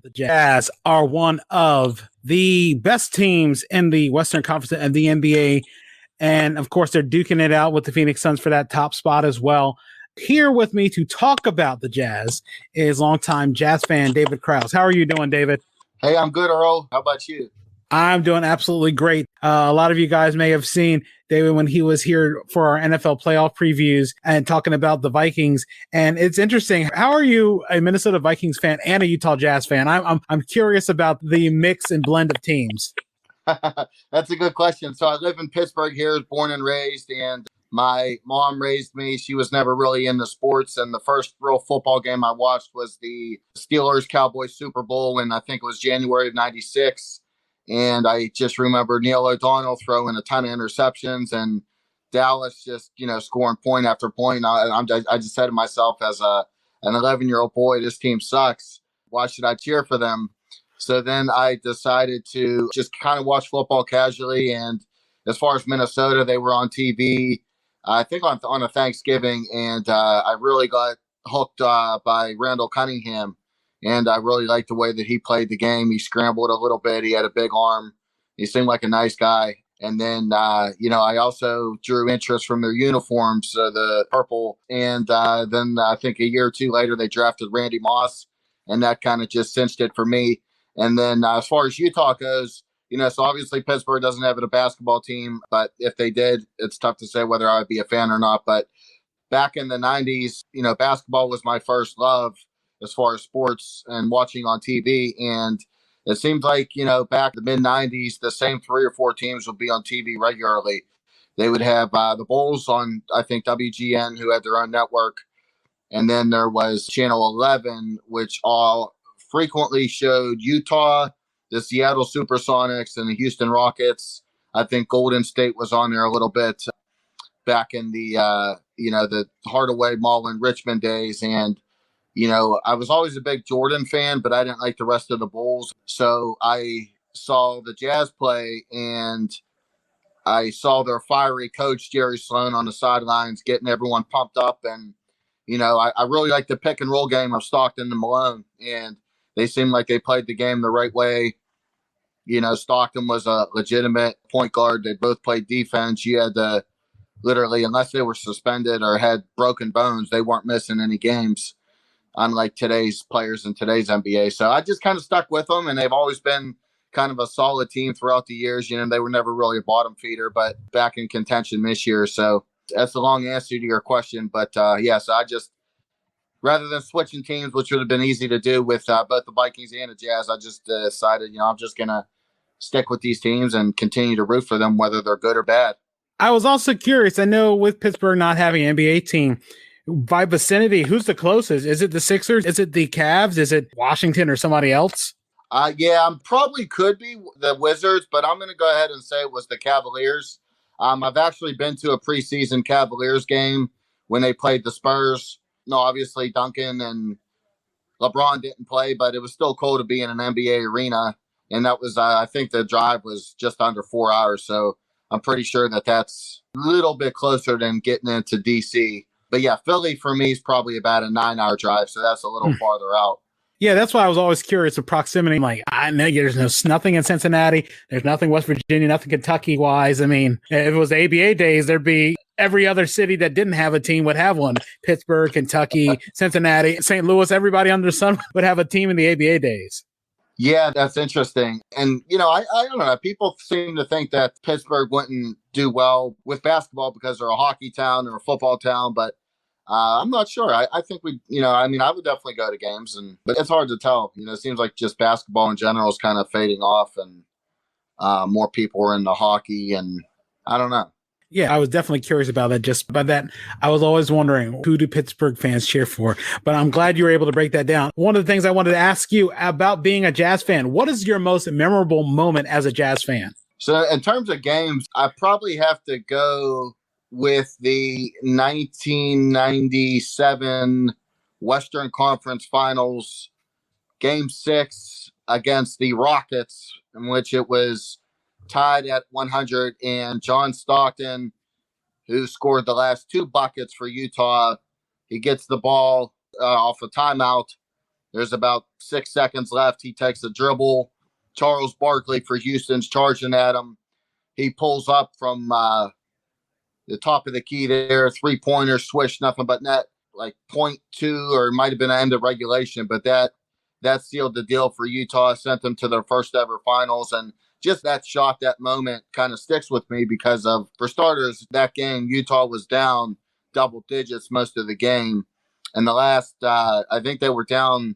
The Jazz are one of the best teams in the Western Conference of the NBA. And of course, they're duking it out with the Phoenix Suns for that top spot as well. Here with me to talk about the Jazz is longtime Jazz fan David Kraus. How are you doing, David? Hey, I'm good, Earl. How about you? I'm doing absolutely great. A lot of you guys may have seen David when he was here for our NFL playoff previews and talking about the Vikings. And it's interesting. How are you a Minnesota Vikings fan and a Utah Jazz fan? I'm curious about the mix and blend of teams. That's a good question. So I live in Pittsburgh here, born and raised, and my mom raised me. She was never really into sports. And the first real football game I watched was the Steelers-Cowboys Super Bowl, and I think it was January of '96. And I just remember Neil O'Donnell throwing a ton of interceptions and Dallas just, scoring point after point. I just said to myself as an 11-year-old boy, this team sucks. Why should I cheer for them? So then I decided to just kind of watch football casually. And as far as Minnesota, they were on TV, I think on a Thanksgiving. And I really got hooked by Randall Cunningham. And I really liked the way that he played the game. He scrambled a little bit. He had a big arm. He seemed like a nice guy. And then, I also drew interest from their uniforms, the purple. And then I think a year or two later, they drafted Randy Moss. And that kind of just cinched it for me. And then as far as Utah goes, so obviously Pittsburgh doesn't have a basketball team. But if they did, it's tough to say whether I would be a fan or not. But back in the 90s, basketball was my first love as far as sports and watching on TV. And it seems like, back in the mid 90s, the same 3 or 4 teams would be on TV regularly. They would have the Bulls on, I think, WGN, who had their own network. And then there was Channel 11, which all frequently showed Utah, the Seattle Supersonics, and the Houston Rockets. I think Golden State was on there a little bit back in the, the Hardaway, Mullen, Richmond days. And I was always a big Jordan fan, but I didn't like the rest of the Bulls. So I saw the Jazz play, and I saw their fiery coach, Jerry Sloan, on the sidelines getting everyone pumped up. And, I really liked the pick and roll game of Stockton and Malone. And they seemed like they played the game the right way. Stockton was a legitimate point guard. They both played defense. You had to literally, unless they were suspended or had broken bones, they weren't missing any games, unlike today's players in today's NBA. So I just kind of stuck with them, and they've always been kind of a solid team throughout the years. They were never really a bottom feeder, but back in contention this year. So that's a long answer to your question. But so I just, rather than switching teams, which would have been easy to do with both the Vikings and the Jazz, I just decided, I'm just going to stick with these teams and continue to root for them, whether they're good or bad. I was also curious. I know with Pittsburgh not having an NBA team, by vicinity, who's the closest? Is it the Sixers? Is it the Cavs? Is it Washington or somebody else? Probably could be the Wizards, but I'm going to go ahead and say it was the Cavaliers. I've actually been to a preseason Cavaliers game when they played the Spurs. No, obviously Duncan and LeBron didn't play, but it was still cool to be in an NBA arena. And that was, I think the drive was just under 4 hours. So I'm pretty sure that that's a little bit closer than getting into DC. But yeah, Philly for me is probably about a 9-hour drive, so that's a little farther out. Yeah, that's why I was always curious of proximity. Like, I know there's nothing in Cincinnati, there's nothing West Virginia, nothing Kentucky-wise. I mean, if it was the ABA days, there'd be every other city that didn't have a team would have one. Pittsburgh, Kentucky, Cincinnati, St. Louis, everybody under the sun would have a team in the ABA days. Yeah, that's interesting. And, I don't know. People seem to think that Pittsburgh wouldn't do well with basketball because they're a hockey town or a football town, but I'm not sure. I think I would definitely go to games, but it's hard to tell. It seems like just basketball in general is kind of fading off, and more people are into hockey, and I don't know. Yeah, I was definitely curious about that. Just by that, I was always wondering, who do Pittsburgh fans cheer for? But I'm glad you were able to break that down. One of the things I wanted to ask you about being a Jazz fan, what is your most memorable moment as a Jazz fan? So in terms of games, I probably have to go with the 1997 Western Conference Finals, Game 6 against the Rockets, in which it was tied at 100, and John Stockton, who scored the last 2 buckets for Utah, he gets the ball off a timeout, There's about 6 seconds left. He takes a dribble. Charles Barkley for Houston's charging at him. He pulls up from the top of the key there, 3-pointer, swish, nothing but net, like .2, or it might have been an end of regulation, but that sealed the deal for Utah, sent them to their first ever finals. And just that shot, that moment kind of sticks with me because for starters, that game, Utah was down double digits most of the game. And the last, I think they were down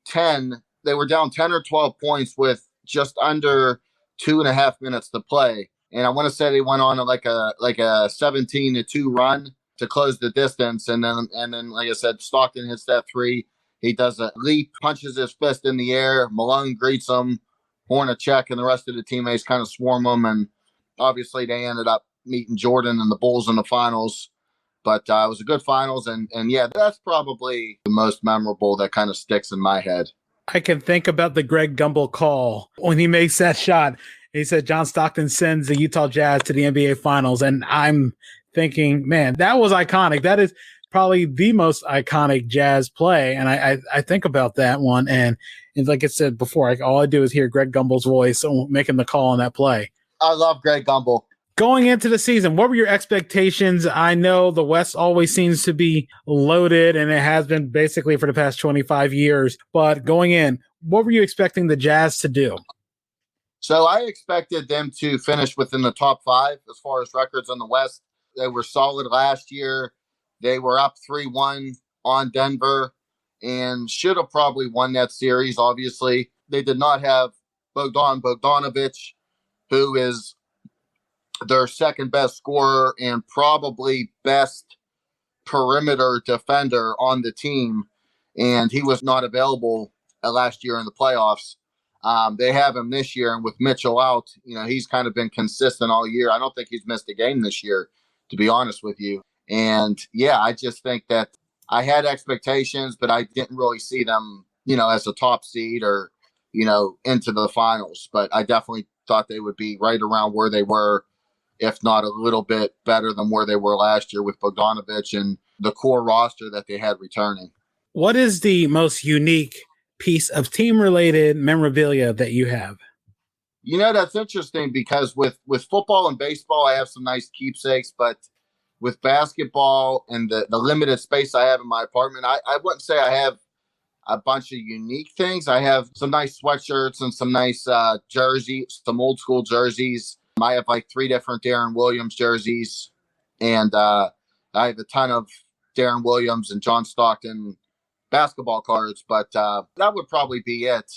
10. They were down 10 or 12 points with just under 2.5 minutes to play. And I want to say they went on like a 17-2 run to close the distance. And then, like I said, Stockton hits that three. He does a leap, punches his fist in the air. Malone greets him, Hornacek and the rest of the teammates kind of swarm him. And obviously they ended up meeting Jordan and the Bulls in the finals. But it was a good finals. And yeah, that's probably the most memorable that kind of sticks in my head. I can think about the Greg Gumbel call when he makes that shot. He said John Stockton sends the Utah Jazz to the NBA Finals. And I'm thinking, man, that was iconic. That is probably the most iconic Jazz play. And I think about that one. And like I said before, all I do is hear Greg Gumbel's voice making the call on that play. I love Greg Gumbel. Going into the season, what were your expectations? I know the West always seems to be loaded, and it has been basically for the past 25 years. But going in, what were you expecting the Jazz to do? So I expected them to finish within the top 5 as far as records in the West. They were solid last year. They were up 3-1 on Denver and should have probably won that series, obviously. They did not have Bogdanovic, who is their second best scorer and probably best perimeter defender on the team. And he was not available last year in the playoffs. They have him this year, and with Mitchell out, he's kind of been consistent all year. I don't think he's missed a game this year, to be honest with you. And yeah, I just think that I had expectations, but I didn't really see them, as a top seed or, into the finals. But I definitely thought they would be right around where they were, if not a little bit better than where they were last year with Bogdanovic and the core roster that they had returning. What is the most unique piece of team-related memorabilia that you have? That's interesting because with football and baseball, I have some nice keepsakes, but with basketball and the limited space I have in my apartment, I wouldn't say I have a bunch of unique things. I have some nice sweatshirts and some nice jerseys, some old school jerseys. I have like 3 different Darren Williams jerseys, and I have a ton of Darren Williams and John Stockton basketball cards, but that would probably be it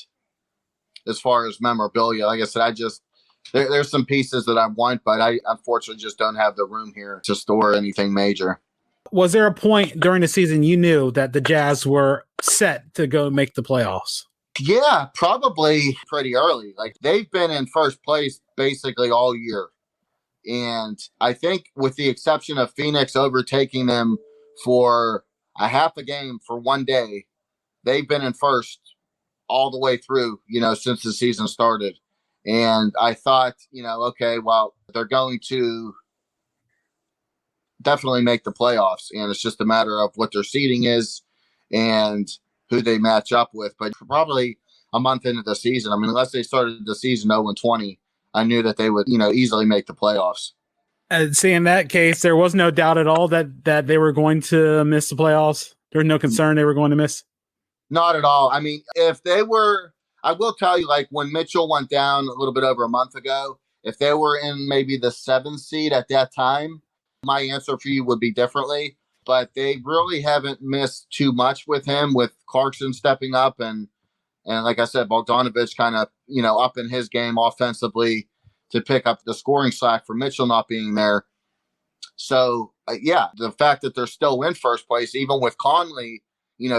as far as memorabilia. Like I said, there's some pieces that I want, but I unfortunately just don't have the room here to store anything major. Was there a point during the season you knew that the Jazz were set to go make the playoffs? Yeah, probably pretty early. Like, they've been in first place basically all year. And I think with the exception of Phoenix overtaking them for a half a game for one day, they've been in first all the way through, since the season started. And I thought, okay, well, they're going to definitely make the playoffs. And it's just a matter of what their seeding is and who they match up with. But probably a month into the season, unless they started the season 0-20, I knew that they would, easily make the playoffs. See, in that case, there was no doubt at all that they were going to miss the playoffs. There was no concern they were going to miss. Not at all. If they were, I will tell you, like when Mitchell went down a little bit over a month ago, if they were in maybe the 7th seed at that time, my answer for you would be differently. But they really haven't missed too much with him, with Clarkson stepping up and like I said, Bogdanovic kind of, up in his game offensively to pick up the scoring slack for Mitchell not being there. So, yeah, the fact that they're still in first place, even with Conley,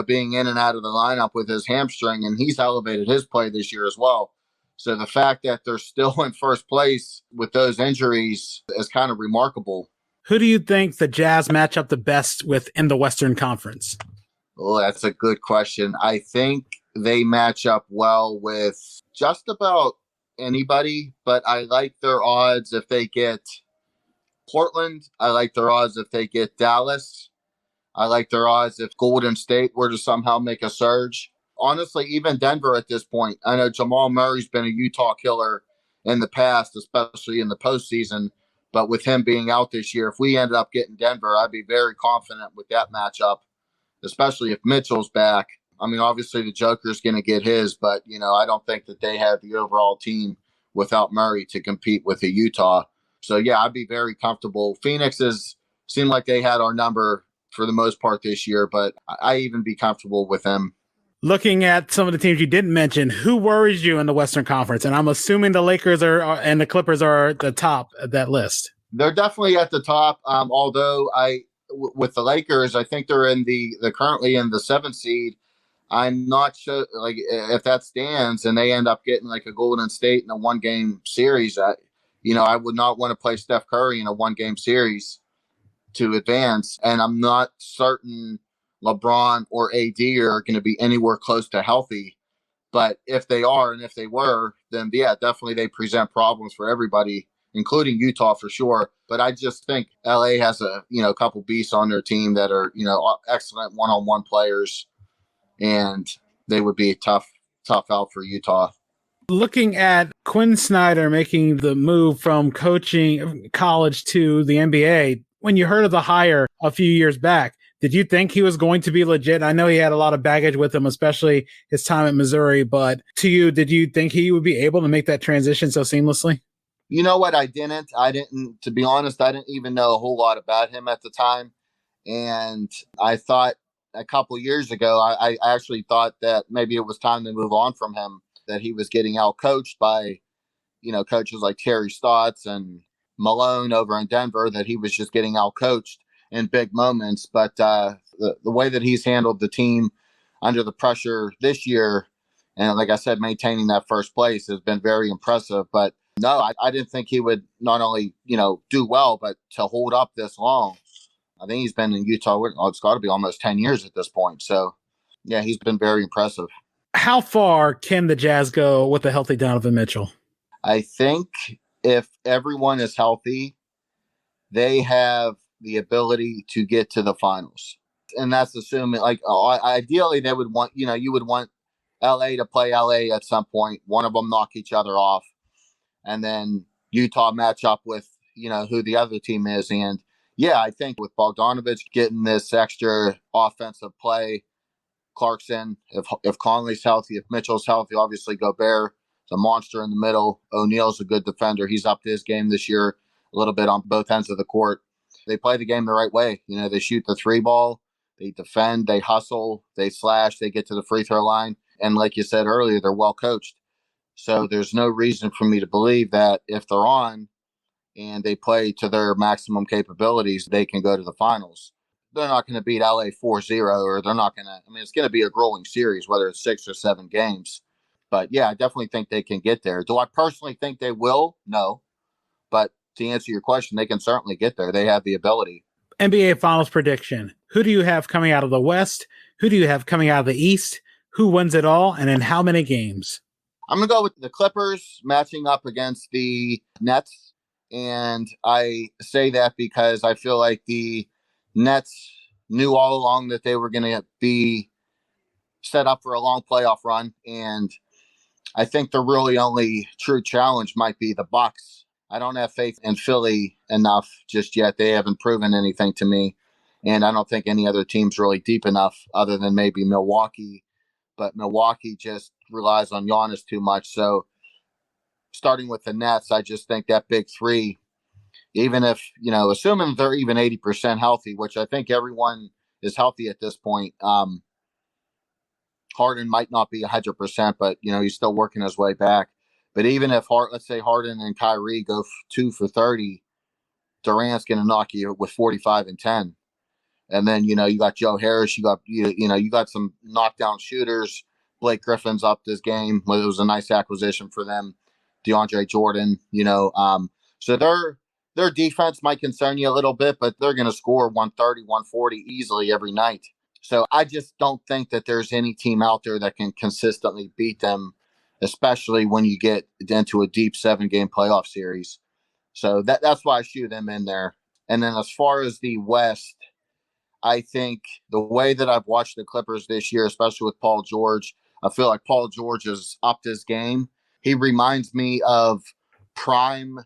being in and out of the lineup with his hamstring, and he's elevated his play this year as well. So the fact that they're still in first place with those injuries is kind of remarkable. Who do you think the Jazz match up the best with in the Western Conference? Oh, that's a good question. I think they match up well with just about anybody, but I like their odds if they get Portland. I like their odds if they get Dallas. I like their odds if Golden State were to somehow make a surge. honestly, even Denver at this point. I know Jamal Murray's been a Utah killer in the past, especially in the postseason. But with him being out this year, if we ended up getting Denver, I'd be very confident with that matchup, especially if Mitchell's back. I mean, obviously the Joker's going to get his, but, I don't think that they have the overall team without Murray to compete with the Utah. So, yeah, I'd be very comfortable. Phoenix seemed like they had our number for the most part this year, but I even be comfortable with them. Looking at some of the teams you didn't mention, who worries you in the Western Conference? And I'm assuming the Lakers and the Clippers are at the top of that list. They're definitely at the top. Although with the Lakers, I think they're currently in the 7th seed. I'm not sure, like, if that stands and they end up getting like a Golden State in a 1-game series. I would not want to play Steph Curry in a 1-game series to advance, and I'm not certain LeBron or AD are going to be anywhere close to healthy. But if they are, and if they were, then yeah, definitely they present problems for everybody, including Utah for sure. But I just think LA has a couple beasts on their team that are excellent one-on-one players, and they would be a tough out for Utah. Looking at Quin Snyder making the move from coaching college to the NBA, when you heard of the hire a few years back, did you think he was going to be legit? I know he had a lot of baggage with him, especially his time at Missouri, but to you, did you think he would be able to make that transition so seamlessly? You know what? I didn't, to be honest, I didn't even know a whole lot about him at the time. And I thought a couple years ago, I actually thought that maybe it was time to move on from him, that he was getting out coached by, coaches like Terry Stotts and Malone over in Denver, that he was just getting out coached in big moments. But the way that he's handled the team under the pressure this year, and like I said, maintaining that first place has been very impressive. But no, I didn't think he would not only, do well, but to hold up this long. I think he's been in Utah. It's got to be almost 10 years at this point. So, yeah, he's been very impressive. How far can the Jazz go with a healthy Donovan Mitchell? I think if everyone is healthy, they have the ability to get to the finals. And that's assuming, like, ideally they would want, you would want LA to play LA at some point. One of them knock each other off. And then Utah match up with, who the other team is. And yeah, I think with Bogdanovich getting this extra offensive play, Clarkson, if Conley's healthy, if Mitchell's healthy, obviously Gobert is a monster in the middle. O'Neal's a good defender. He's upped his game this year a little bit on both ends of the court. They play the game the right way. They shoot the 3 ball, they defend, they hustle, they slash, they get to the free throw line. And like you said earlier, they're well coached. So there's no reason for me to believe that if they're on and they play to their maximum capabilities, they can go to the finals. They're not going to beat LA 4-0, or they're not going to, it's going to be a grueling series, whether it's 6 or 7 games. But yeah, I definitely think they can get there. Do I personally think they will? No. But to answer your question, they can certainly get there. They have the ability. NBA Finals prediction. Who do you have coming out of the West? Who do you have coming out of the East? Who wins it all? And in how many games? I'm going to go with the Clippers matching up against the Nets. And I say that because I feel like the Nets knew all along that they were going to be set up for a long playoff run. And I think the really only true challenge might be the Bucks. I don't have faith in Philly enough just yet. They haven't proven anything to me. And I don't think any other team's really deep enough other than maybe Milwaukee. But Milwaukee just relies on Giannis too much. So starting with the Nets, I just think that big three, even if, assuming they're even 80% healthy, which I think everyone is healthy at this point. Harden might not be 100%, but, he's still working his way back. But even if, let's say Harden and Kyrie go 2 for 30, Durant's going to knock you with 45 and 10. And then, you got Joe Harris, you got some knockdown shooters. Blake Griffin's up this game. Well, it was a nice acquisition for them. DeAndre Jordan, so their defense might concern you a little bit, but they're going to score 130, 140 easily every night. So I just don't think that there's any team out there that can consistently beat them, especially when you get into a deep 7-game playoff series. So that's why I shoot them in there. And then as far as the West, I think the way that I've watched the Clippers this year, especially with Paul George, I feel like Paul George has upped his game. He reminds me of prime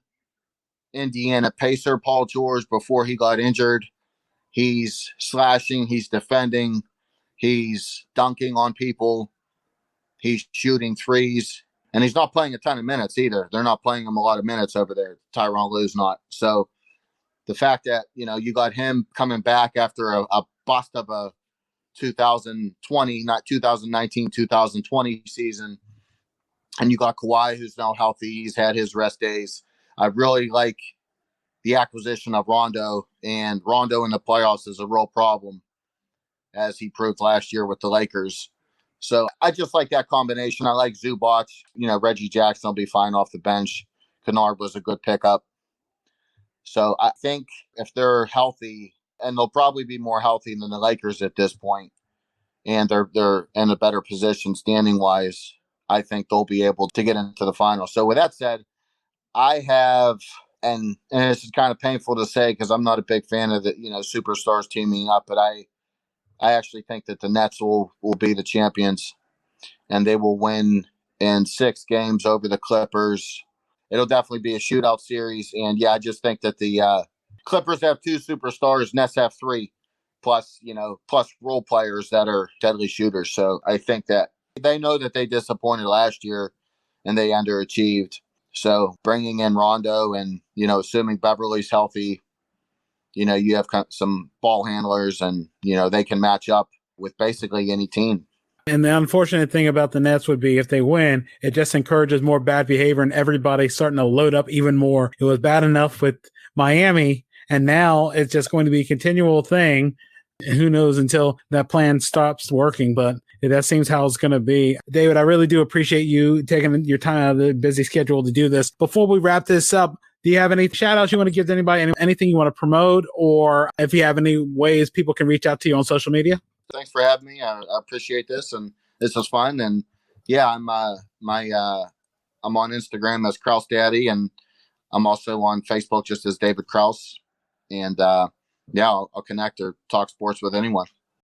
Indiana Pacer Paul George before he got injured. He's slashing, he's defending, he's dunking on people, he's shooting threes, and he's not playing a ton of minutes either. They're not playing him a lot of minutes over there. Tyronn Lue's not. So the fact that, you got him coming back after a bust of a 2020, not 2019, 2020 season, and you got Kawhi, who's now healthy. He's had his rest days. I really like the acquisition of Rondo, and Rondo in the playoffs is a real problem, as he proved last year with the Lakers. So I just like that combination. I like Zubac. Reggie Jackson will be fine off the bench. Kennard was a good pickup. So I think if they're healthy, and they'll probably be more healthy than the Lakers at this point, and they're in a better position standing wise, I think they'll be able to get into the finals. So with that said, I have, and this is kind of painful to say because I'm not a big fan of the superstars teaming up, but I actually think that the Nets will be the champions, and they will win in 6 games over the Clippers. It'll definitely be a shootout series, and yeah, I just think that the Clippers have 2 superstars, Nets have 3, plus role players that are deadly shooters. So I think that they know that they disappointed last year, and they underachieved. So bringing in Rondo and assuming Beverly's healthy, you have some ball handlers, and they can match up with basically any team. And the unfortunate thing about the Nets would be if they win, it just encourages more bad behavior and everybody starting to load up even more. It was bad enough with Miami, and now it's just going to be a continual thing. Who knows until that plan stops working, but that seems how it's going to be. David, I really do appreciate you taking your time out of the busy schedule to do this. Before we wrap this up, do you have any shout outs you want to give to anybody? Anything you want to promote, or if you have any ways people can reach out to you on social media? Thanks for having me. I appreciate this, and this was fun. And yeah, I'm I'm on Instagram as Kraus Daddy, and I'm also on Facebook just as David Kraus. And yeah, I'll connect or talk sports with anyone.